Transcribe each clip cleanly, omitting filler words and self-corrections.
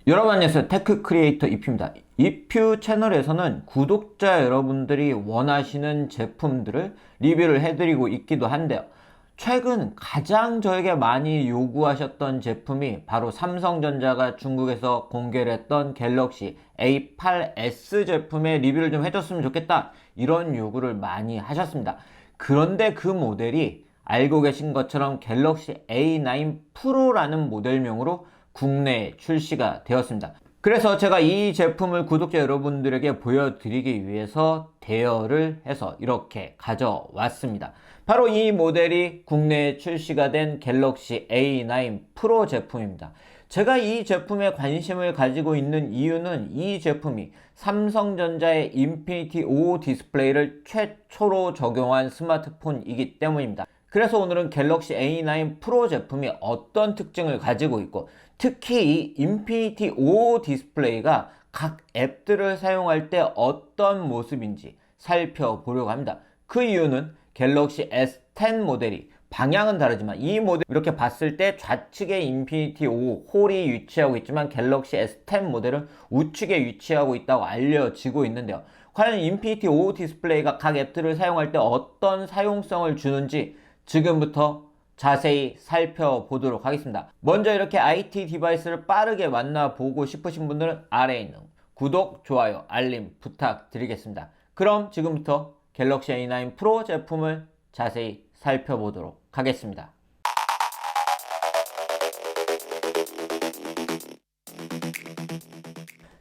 여러분 안녕하세요. 테크 크리에이터 이퓨입니다. 이퓨 채널에서는 구독자 여러분들이 원하시는 제품들을 리뷰를 해드리고 있기도 한데요. 최근 가장 저에게 많이 요구하셨던 제품이 바로 삼성전자가 중국에서 공개를 했던 갤럭시 A8s 제품의 리뷰를 좀 해줬으면 좋겠다, 이런 요구를 많이 하셨습니다. 그런데 그 모델이 알고 계신 것처럼 갤럭시 A9 프로라는 모델명으로 국내에 출시가 되었습니다. 그래서 제가 이 제품을 구독자 여러분들에게 보여드리기 위해서 대여를 해서 이렇게 가져왔습니다. 바로 이 모델이 국내에 출시가 된 갤럭시 A9 프로 제품입니다. 제가 이 제품에 관심을 가지고 있는 이유는 이 제품이 삼성전자의 인피니티 5 디스플레이를 최초로 적용한 스마트폰이기 때문입니다. 그래서 오늘은 갤럭시 A9 프로 제품이 어떤 특징을 가지고 있고, 특히 이 인피니티 5 디스플레이가 각 앱들을 사용할 때 어떤 모습인지 살펴보려고 합니다. 그 이유는 갤럭시 S10 모델이 방향은 다르지만 이 모델 이렇게 봤을 때 좌측에 인피니티 5 홀이 위치하고 있지만 갤럭시 S10 모델은 우측에 위치하고 있다고 알려지고 있는데요. 과연 인피니티 5 디스플레이가 각 앱들을 사용할 때 어떤 사용성을 주는지 지금부터 자세히 살펴보도록 하겠습니다. 먼저 이렇게 IT 디바이스를 빠르게 만나보고 싶으신 분들은 아래에 있는 구독, 좋아요, 알림 부탁드리겠습니다. 그럼 지금부터 갤럭시 A9 프로 제품을 자세히 살펴보도록 하겠습니다.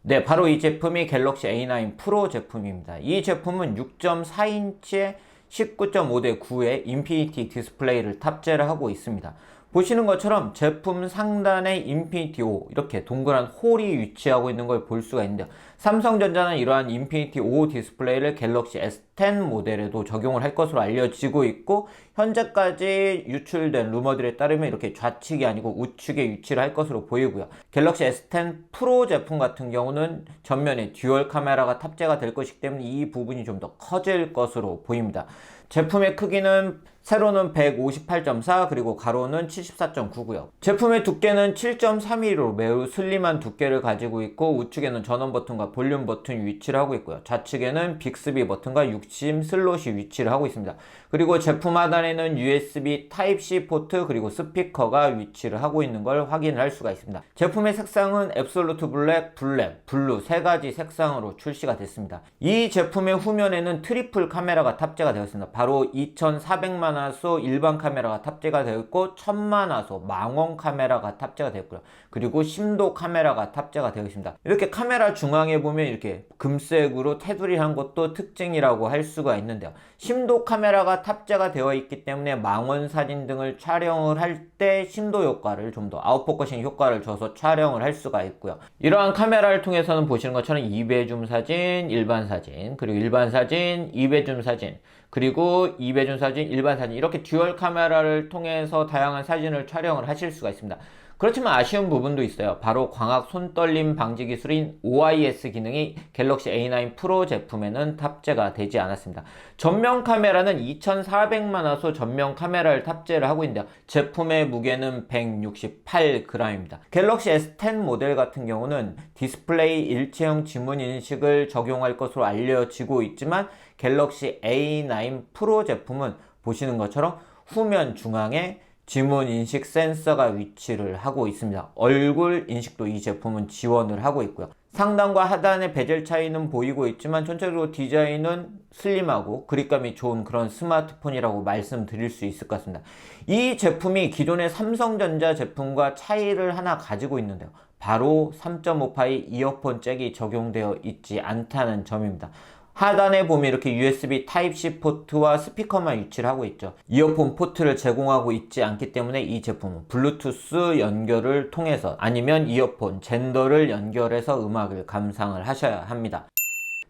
네, 바로 이 제품이 갤럭시 A9 프로 제품입니다. 이 제품은 6.4인치의 19.5대 9의 인피니티 디스플레이를 탑재를 하고 있습니다. 보시는 것처럼 제품 상단에 인피니티 5 이렇게 동그란 홀이 위치하고 있는 걸 볼 수가 있는데요. 삼성전자는 이러한 인피니티 5 디스플레이를 갤럭시 S10 모델에도 적용을 할 것으로 알려지고 있고, 현재까지 유출된 루머들에 따르면 이렇게 좌측이 아니고 우측에 위치를 할 것으로 보이고요. 갤럭시 S10 프로 제품 같은 경우는 전면에 듀얼 카메라가 탑재가 될 것이기 때문에 이 부분이 좀 더 커질 것으로 보입니다. 제품의 크기는 세로는 158.4 그리고 가로는 74.9고요. 제품의 두께는 7.3mm 매우 슬림한 두께를 가지고 있고, 우측에는 전원 버튼과 볼륨 버튼이 위치를 하고 있고요. 좌측에는 빅스비 버튼과 6심 슬롯이 위치를 하고 있습니다. 그리고 제품 하단에는 USB 타입C 포트 그리고 스피커가 위치를 하고 있는 걸 확인할 수가 있습니다. 제품의 색상은 앱솔루트 블랙, 블랙, 블루 세 가지 색상으로 출시가 됐습니다. 이 제품의 후면에는 트리플 카메라가 탑재가 되었습니다. 바로 2400만 화소 일반 카메라가 탑재가 되어 있고 1000만 화소 망원 카메라가 탑재가 되었고요. 그리고 심도 카메라가 탑재가 되어 있습니다. 이렇게 카메라 중앙에 보면 이렇게 금색으로 테두리 한 것도 특징이라고 할 수가 있는데요. 심도 카메라가 탑재가 되어 있기 때문에 망원 사진 등을 촬영을 할 때 심도 효과를 좀 더 아웃포커싱 효과를 줘서 촬영을 할 수가 있고요. 이러한 카메라를 통해서는 보시는 것처럼 2배 줌 사진, 일반 사진, 그리고 일반 사진, 2배 줌 사진, 그리고 2배 줌 사진, 일반 사진, 이렇게 듀얼 카메라를 통해서 다양한 사진을 촬영을 하실 수가 있습니다. 그렇지만 아쉬운 부분도 있어요. 바로 광학 손떨림 방지 기술인 OIS 기능이 갤럭시 A9 프로 제품에는 탑재가 되지 않았습니다. 전면 카메라는 2400만 화소 전면 카메라를 탑재를 하고 있는데요. 제품의 무게는 168g입니다. 갤럭시 S10 모델 같은 경우는 디스플레이 일체형 지문 인식을 적용할 것으로 알려지고 있지만, 갤럭시 A9 프로 제품은 보시는 것처럼 후면 중앙에 지문 인식 센서가 위치를 하고 있습니다. 얼굴 인식도 이 제품은 지원을 하고 있고요. 상단과 하단의 베젤 차이는 보이고 있지만 전체적으로 디자인은 슬림하고 그립감이 좋은 그런 스마트폰이라고 말씀드릴 수 있을 것 같습니다. 이 제품이 기존의 삼성전자 제품과 차이를 하나 가지고 있는데요. 바로 3.5파이 이어폰 잭이 적용되어 있지 않다는 점입니다. 하단에 보면 이렇게 USB 타입C 포트와 스피커만 위치를 하고 있죠. 이어폰 포트를 제공하고 있지 않기 때문에 이 제품은 블루투스 연결을 통해서 아니면 이어폰 젠더를 연결해서 음악을 감상을 하셔야 합니다.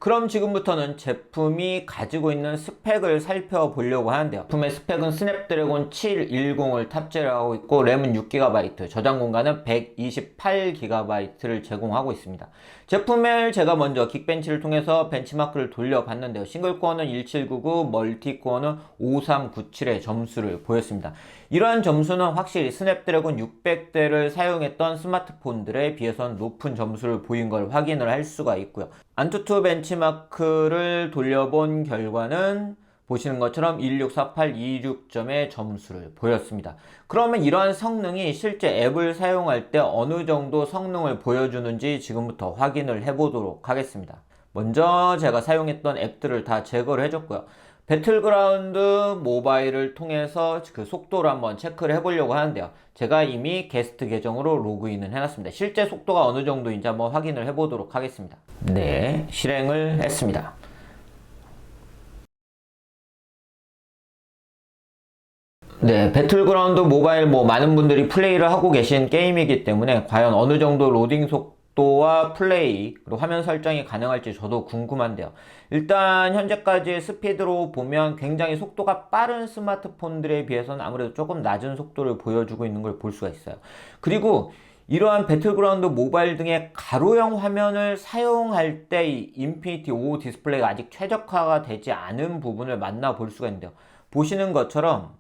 그럼 지금부터는 제품이 가지고 있는 스펙을 살펴보려고 하는데요. 제품의 스펙은 스냅드래곤 710을 탑재를 하고 있고 램은 6GB, 저장 공간은 128GB를 제공하고 있습니다. 제품을 제가 먼저 긱벤치를 통해서 벤치마크를 돌려봤는데요. 싱글코어는 1799, 멀티코어는 5397의 점수를 보였습니다. 이러한 점수는 확실히 스냅드래곤 600대를 사용했던 스마트폰들에 비해서는 높은 점수를 보인 걸 확인을 할 수가 있고요. 안투투 벤치마크를 돌려본 결과는 보시는 것처럼 164,826점의 점수를 보였습니다. 그러면 이러한 성능이 실제 앱을 사용할 때 어느 정도 성능을 보여주는지 지금부터 확인을 해보도록 하겠습니다. 먼저 제가 사용했던 앱들을 다 제거를 해줬고요. 배틀그라운드 모바일을 통해서 그 속도를 한번 체크를 해보려고 하는데요. 제가 이미 게스트 계정으로 로그인을 해놨습니다. 실제 속도가 어느 정도인지 한번 확인을 해보도록 하겠습니다. 네, 실행을 했습니다. 네, 배틀그라운드 모바일 많은 분들이 플레이를 하고 계신 게임이기 때문에 과연 어느 정도 로딩 속도와 플레이 그리고 화면 설정이 가능할지 저도 궁금한데요. 일단 현재까지의 스피드로 보면 굉장히 속도가 빠른 스마트폰들에 비해서는 아무래도 조금 낮은 속도를 보여주고 있는 걸 볼 수가 있어요. 그리고 이러한 배틀그라운드 모바일 등의 가로형 화면을 사용할 때 이 인피니티 5 디스플레이가 아직 최적화가 되지 않은 부분을 만나볼 수가 있는데요. 보시는 것처럼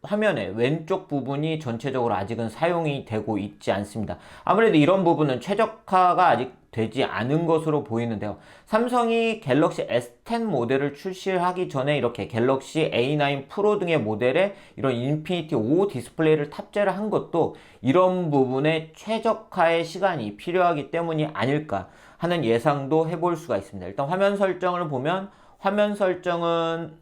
화면의 왼쪽 부분이 전체적으로 아직은 사용이 되고 있지 않습니다. 아무래도 이런 부분은 최적화가 아직 되지 않은 것으로 보이는데요. 삼성이 갤럭시 S10 모델을 출시하기 전에 이렇게 갤럭시 A9 프로 등의 모델에 이런 인피니티 5 디스플레이를 탑재를 한 것도 이런 부분의 최적화의 시간이 필요하기 때문이 아닐까 하는 예상도 해볼 수가 있습니다. 일단 화면 설정을 보면 화면 설정은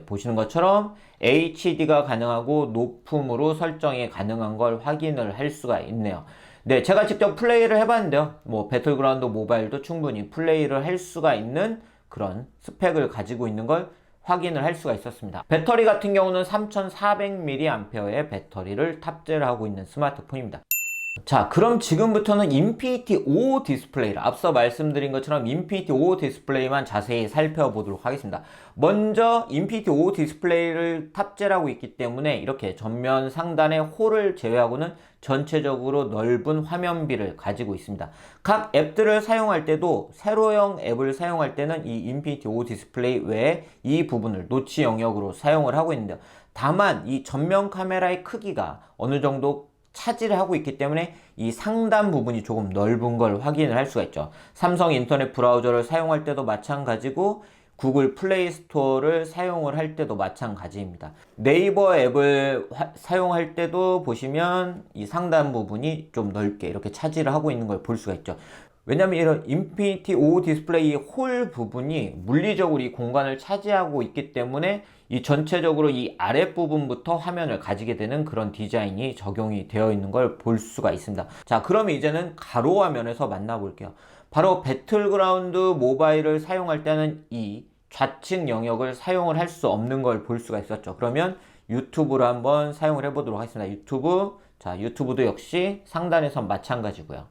보시는 것처럼 HD가 가능하고 높음으로 설정이 가능한 걸 확인을 할 수가 있네요. 네, 제가 직접 플레이를 해봤는데요. 배틀그라운드 모바일도 충분히 플레이를 할 수가 있는 그런 스펙을 가지고 있는 걸 확인을 할 수가 있었습니다. 배터리 같은 경우는 3400mAh의 배터리를 탑재를 하고 있는 스마트폰입니다. 자, 그럼 지금부터는 인피니티 5 디스플레이를 앞서 말씀드린 것처럼 인피니티 5 디스플레이만 자세히 살펴보도록 하겠습니다. 먼저 인피니티 5 디스플레이를 탑재를 하고 있기 때문에 이렇게 전면 상단의 홀을 제외하고는 전체적으로 넓은 화면비를 가지고 있습니다. 각 앱들을 사용할 때도 세로형 앱을 사용할 때는 이 인피니티 5 디스플레이 외에 이 부분을 노치 영역으로 사용을 하고 있는데요. 다만 이 전면 카메라의 크기가 어느 정도 차지를 하고 있기 때문에 이 상단 부분이 조금 넓은 걸 확인을 할 수가 있죠. 삼성 인터넷 브라우저를 사용할 때도 마찬가지고 구글 플레이 스토어를 사용을 할 때도 마찬가지입니다. 네이버 앱을 사용할 때도 보시면 이 상단 부분이 좀 넓게 이렇게 차지를 하고 있는 걸 볼 수가 있죠. 왜냐면 이런 인피니티 5 디스플레이 홀 부분이 물리적으로 이 공간을 차지하고 있기 때문에 이 전체적으로 이 아랫부분부터 화면을 가지게 되는 그런 디자인이 적용이 되어 있는 걸 볼 수가 있습니다. 자, 그러면 이제는 가로 화면에서 만나볼게요. 바로 배틀그라운드 모바일을 사용할 때는 이 좌측 영역을 사용을 할 수 없는 걸 볼 수가 있었죠. 그러면 유튜브를 한번 사용을 해보도록 하겠습니다. 유튜브, 자, 유튜브도 역시 상단에서 마찬가지고요.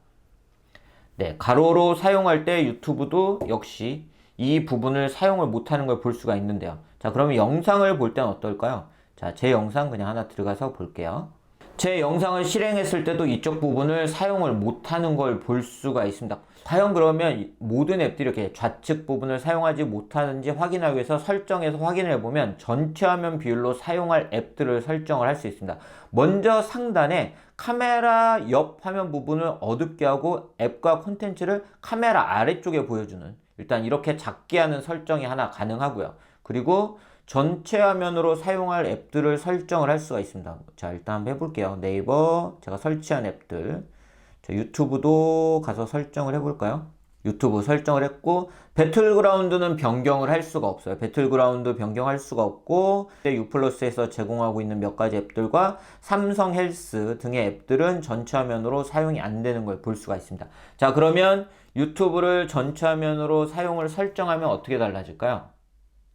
네, 가로로 사용할 때 유튜브도 역시 이 부분을 사용을 못하는 걸 볼 수가 있는데요. 자, 그러면 영상을 볼 때는 어떨까요? 자, 제 영상 그냥 하나 들어가서 볼게요. 제 영상을 실행했을 때도 이쪽 부분을 사용을 못하는 걸 볼 수가 있습니다. 과연 그러면 모든 앱들이 이렇게 좌측 부분을 사용하지 못하는지 확인하기 위해서 설정에서 확인을 해보면 전체 화면 비율로 사용할 앱들을 설정을 할 수 있습니다. 먼저 상단에 카메라 옆 화면 부분을 어둡게 하고 앱과 콘텐츠를 카메라 아래쪽에 보여주는, 일단 이렇게 작게 하는 설정이 하나 가능하고요. 그리고 전체 화면으로 사용할 앱들을 설정을 할 수가 있습니다. 자, 일단 한번 해볼게요. 네이버, 제가 설치한 앱들. 자, 유튜브도 가서 설정을 해볼까요? 유튜브 설정을 했고, 배틀그라운드는 변경을 할 수가 없어요. 배틀그라운드 변경할 수가 없고, 유플러스에서 제공하고 있는 몇 가지 앱들과 삼성 헬스 등의 앱들은 전체 화면으로 사용이 안 되는 걸 볼 수가 있습니다. 자, 그러면 유튜브를 전체 화면으로 사용을 설정하면 어떻게 달라질까요?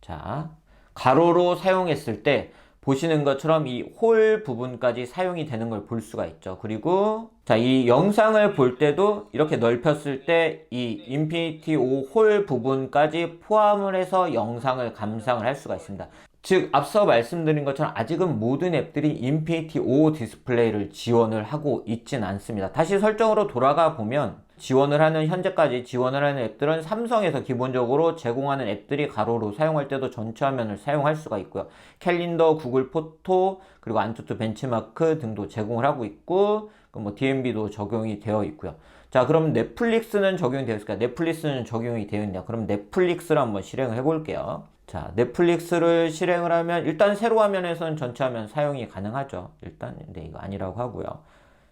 자, 가로로 사용했을 때 보시는 것처럼 이 홀 부분까지 사용이 되는 걸 볼 수가 있죠. 그리고 자, 이 영상을 볼 때도 이렇게 넓혔을 때 이 인피니티 5 홀 부분까지 포함을 해서 영상을 감상을 할 수가 있습니다. 즉 앞서 말씀드린 것처럼 아직은 모든 앱들이 인피니티 5 디스플레이를 지원을 하고 있진 않습니다. 다시 설정으로 돌아가 보면 현재까지 지원을 하는 앱들은 삼성에서 기본적으로 제공하는 앱들이 가로로 사용할 때도 전체 화면을 사용할 수가 있고요. 캘린더, 구글 포토, 그리고 안투투 벤치마크 등도 제공을 하고 있고, DMB도 적용이 되어 있고요. 자, 그럼 넷플릭스는 적용이 되어 있을까? 넷플릭스는 적용이 되어 있냐? 그럼 넷플릭스를 한번 실행을 해볼게요. 자, 넷플릭스를 실행을 하면 일단 세로 화면에서는 전체 화면 사용이 가능하죠. 일단 이거 아니라고 하고요.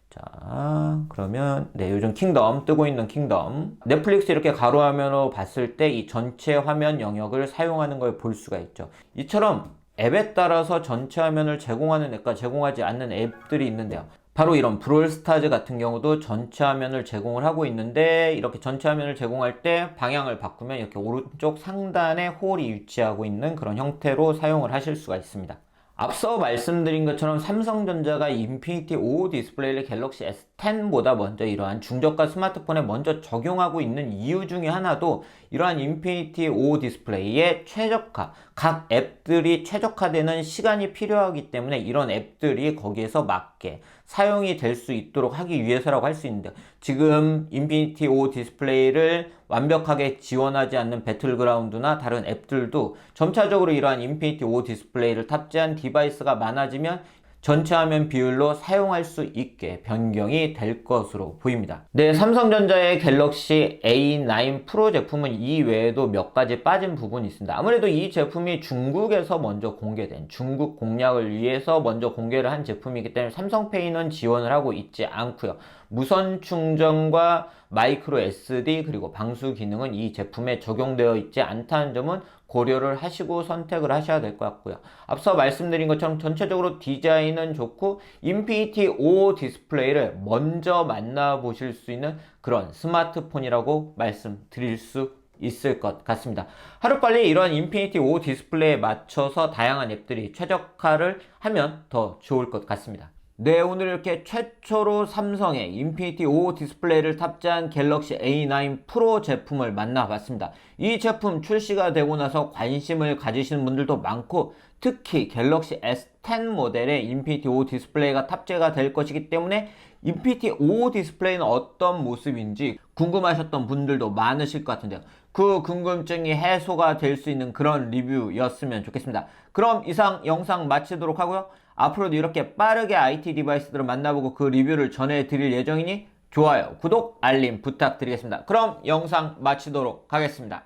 자, 그러면 요즘 킹덤 뜨고 있는 킹덤 넷플릭스 이렇게 가로 화면으로 봤을 때 이 전체 화면 영역을 사용하는 걸 볼 수가 있죠. 이처럼 앱에 따라서 전체 화면을 제공하는 앱과 제공하지 않는 앱들이 있는데요. 바로 이런 브롤스타즈 같은 경우도 전체 화면을 제공을 하고 있는데, 이렇게 전체 화면을 제공할 때 방향을 바꾸면 이렇게 오른쪽 상단에 홀이 위치하고 있는 그런 형태로 사용을 하실 수가 있습니다. 앞서 말씀드린 것처럼 삼성전자가 인피니티 5 디스플레이를 갤럭시 S10보다 먼저 이러한 중저가 스마트폰에 먼저 적용하고 있는 이유 중에 하나도 이러한 인피니티 5 디스플레이의 최적화, 각 앱들이 최적화되는 시간이 필요하기 때문에 이런 앱들이 거기에서 맞게 사용이 될 수 있도록 하기 위해서라고 할 수 있는데, 지금 인피니티 5 디스플레이를 완벽하게 지원하지 않는 배틀그라운드나 다른 앱들도 점차적으로 이러한 인피니티 5 디스플레이를 탑재한 디바이스가 많아지면 전체 화면 비율로 사용할 수 있게 변경이 될 것으로 보입니다. 네, 삼성전자의 갤럭시 A9 프로 제품은 이 외에도 몇 가지 빠진 부분이 있습니다. 아무래도 이 제품이 중국에서 먼저 공개된, 중국 공략을 위해서 먼저 공개를 한 제품이기 때문에 삼성페이는 지원을 하고 있지 않고요. 무선 충전과 마이크로 SD 그리고 방수 기능은 이 제품에 적용되어 있지 않다는 점은 고려를 하시고 선택을 하셔야 될 것 같고요. 앞서 말씀드린 것처럼 전체적으로 디자인은 좋고 인피니티 5 디스플레이를 먼저 만나보실 수 있는 그런 스마트폰이라고 말씀드릴 수 있을 것 같습니다. 하루빨리 이런 인피니티 5 디스플레이에 맞춰서 다양한 앱들이 최적화를 하면 더 좋을 것 같습니다. 네, 오늘 이렇게 최초로 삼성의 인피니티 5 디스플레이를 탑재한 갤럭시 A9 프로 제품을 만나봤습니다. 이 제품 출시가 되고 나서 관심을 가지시는 분들도 많고, 특히 갤럭시 S10 모델의 인피니티 5 디스플레이가 탑재가 될 것이기 때문에 인피니티 5 디스플레이는 어떤 모습인지 궁금하셨던 분들도 많으실 것 같은데요. 그 궁금증이 해소가 될 수 있는 그런 리뷰였으면 좋겠습니다. 그럼 이상 영상 마치도록 하고요. 앞으로도 이렇게 빠르게 IT 디바이스들을 만나보고 그 리뷰를 전해드릴 예정이니 좋아요, 구독, 알림 부탁드리겠습니다. 그럼 영상 마치도록 하겠습니다.